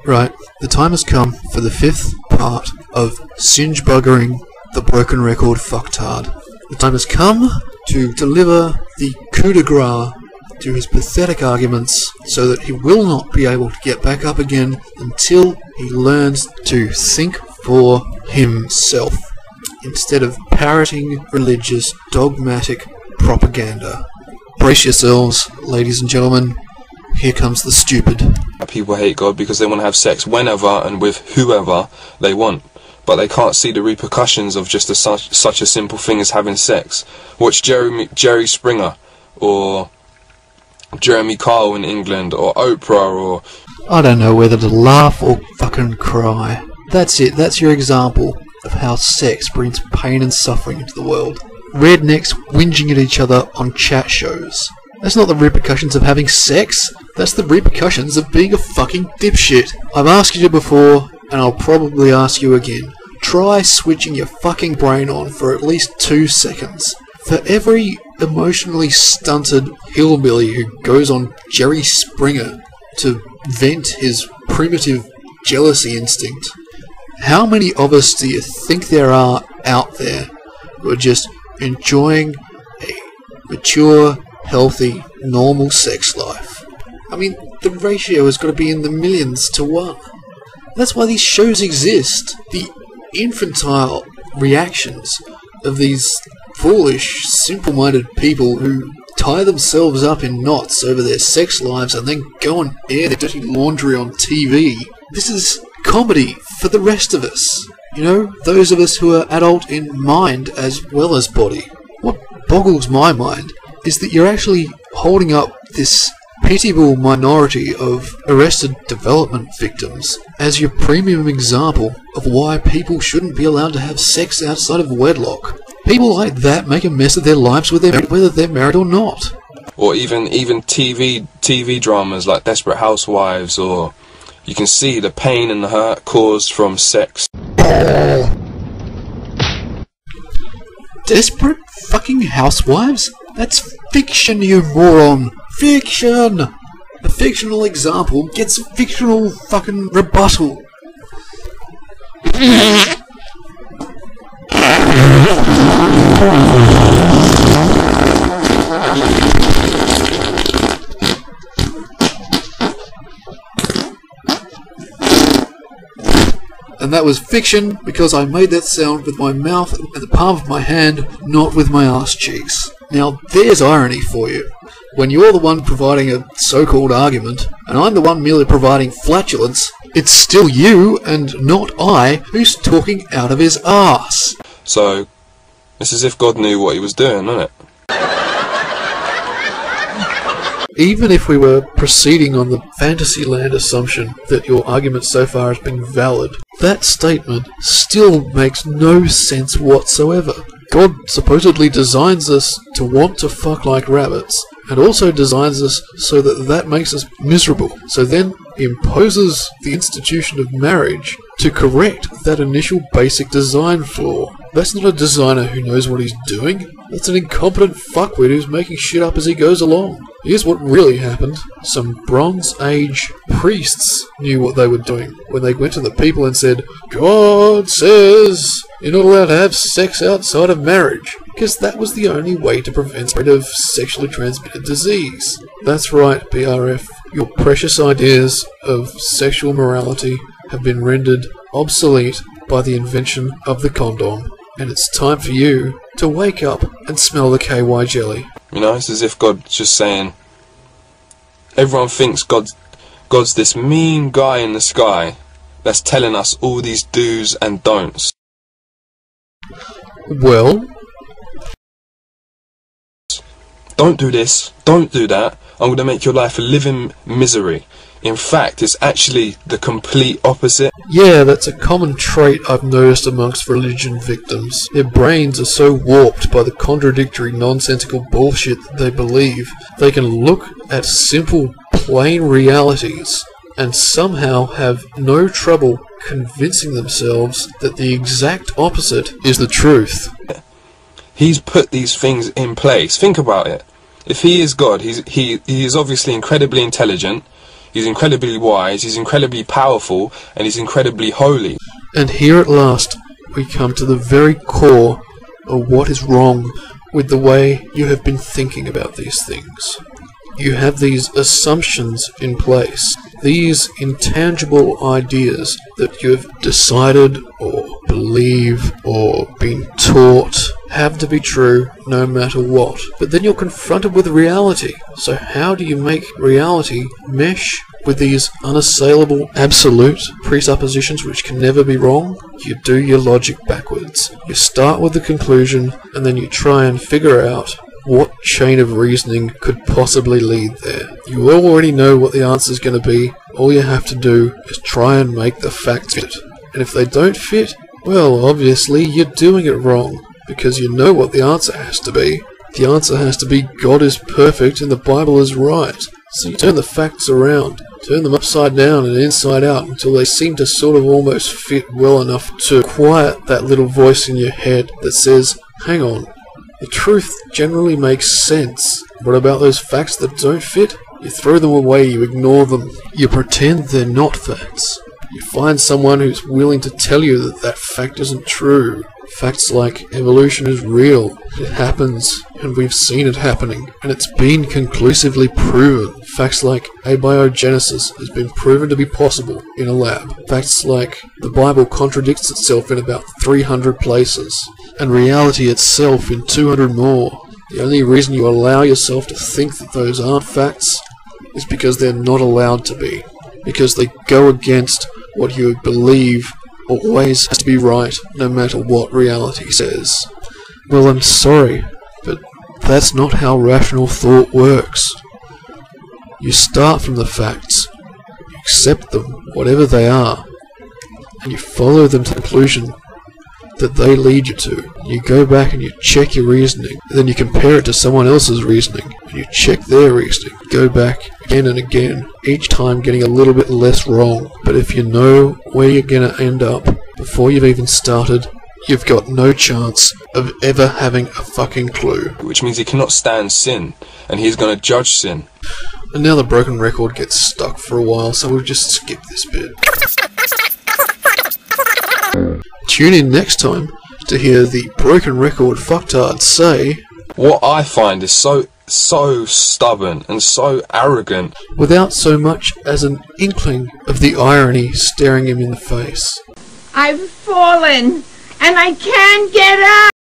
Right, the time has come for the 5th part of singebuggering the broken record fucktard. The time has come to deliver the coup de grace to his pathetic arguments so that he will not be able to get back up again until he learns to think for himself instead of parroting religious dogmatic propaganda. Brace yourselves, ladies and gentlemen. Here comes the stupid. People hate God because they want to have sex whenever and with whoever they want, but they can't see the repercussions of just such a simple thing as having sex. Watch Jerry Springer, or Jeremy Kyle in England, or Oprah, or... I don't know whether to laugh or fucking cry. That's it, that's your example of how sex brings pain and suffering into the world. Rednecks whinging at each other on chat shows. That's not the repercussions of having sex, that's the repercussions of being a fucking dipshit. I've asked you before, and I'll probably ask you again. Try switching your fucking brain on for at least 2 seconds. For every emotionally stunted hillbilly who goes on Jerry Springer to vent his primitive jealousy instinct, how many of us do you think there are out there who are just enjoying a mature, healthy, normal sex life? I mean, the ratio has got to be in the millions to 1. That's why these shows exist. The infantile reactions of these foolish, simple-minded people who tie themselves up in knots over their sex lives and then go and air their dirty laundry on TV. This is comedy for the rest of us. You know, those of us who are adult in mind as well as body. What boggles my mind is that you're actually holding up this pitiable minority of arrested development victims as your premium example of why people shouldn't be allowed to have sex outside of wedlock. People like that make a mess of their lives whether they're married or not. Or even TV dramas like Desperate Housewives, or you can see the pain and the hurt caused from sex. Desperate fucking Housewives? That's fiction, you moron! Fiction! A fictional example gets a fictional fucking rebuttal. And that was fiction because I made that sound with my mouth and the palm of my hand, not with my arse cheeks. Now there's irony for you. When you're the one providing a so-called argument, and I'm the one merely providing flatulence, it's still you, and not I, who's talking out of his arse. So, it's as if God knew what he was doing, isn't it? Even if we were proceeding on the Fantasyland assumption that your argument so far has been valid, that statement still makes no sense whatsoever. God supposedly designs us to want to fuck like rabbits, and also designs us so that that makes us miserable, so then imposes the institution of marriage to correct that initial basic design flaw. That's not a designer who knows what he's doing. That's an incompetent fuckwit who's making shit up as he goes along. Here's what really happened. Some Bronze Age priests knew what they were doing when they went to the people and said, God says you're not allowed to have sex outside of marriage, because that was the only way to prevent spread of sexually transmitted disease. That's right, BRF. Your precious ideas of sexual morality have been rendered obsolete by the invention of the condom. And it's time for you to wake up and smell the KY jelly. You know, it's as if God's just saying, everyone thinks God's this mean guy in the sky that's telling us all these do's and don'ts. Well? Don't do this, don't do that, I'm going to make your life a living misery. In fact, it's actually the complete opposite. Yeah, that's a common trait I've noticed amongst religion victims. Their brains are so warped by the contradictory, nonsensical bullshit that they believe, they can look at simple, plain realities and somehow have no trouble convincing themselves that the exact opposite is the truth. He's put these things in place. Think about it. If he is God, he is obviously incredibly intelligent. he's incredibly wise, he's incredibly powerful, and he's incredibly holy. And here at last, we come to the very core of what is wrong with the way you have been thinking about these things. You have these assumptions in place, these intangible ideas that you have decided or believe or been taught have to be true no matter what. But then you're confronted with reality. So how do you make reality mesh with these unassailable absolute presuppositions which can never be wrong? You do your logic backwards. You start with the conclusion and then you try and figure out what chain of reasoning could possibly lead there. You already know what the answer is going to be. All you have to do is try and make the facts fit. And if they don't fit, well, obviously you're doing it wrong, because you know what the answer has to be. The answer has to be God is perfect and the Bible is right. So you turn the facts around, turn them upside down and inside out until they seem to sort of almost fit well enough to quiet that little voice in your head that says, hang on, the truth generally makes sense. What about those facts that don't fit? You throw them away, you ignore them. You pretend they're not facts. You find someone who's willing to tell you that that fact isn't true. Facts like evolution is real, it happens, and we've seen it happening, and it's been conclusively proven. Facts like abiogenesis has been proven to be possible in a lab. Facts like the Bible contradicts itself in about 300 places, and reality itself in 200 more. The only reason you allow yourself to think that those aren't facts is because they're not allowed to be. Because they go against what you believe always has to be right, no matter what reality says. Well, I'm sorry, but that's not how rational thought works. You start from the facts, you accept them, whatever they are, and you follow them to the conclusion that they lead you to. You go back and you check your reasoning, and then you compare it to someone else's reasoning, and you check their reasoning. Go back again and again, each time getting a little bit less wrong. But if you know where you're going to end up before you've even started, you've got no chance of ever having a fucking clue. Which means he cannot stand sin, and he's going to judge sin. And now the broken record gets stuck for a while, so we'll just skip this bit. Tune in next time to hear the broken record fucktard say, what I find is so stubborn and so arrogant, without so much as an inkling of the irony staring him in the face. I've fallen and I can't get up!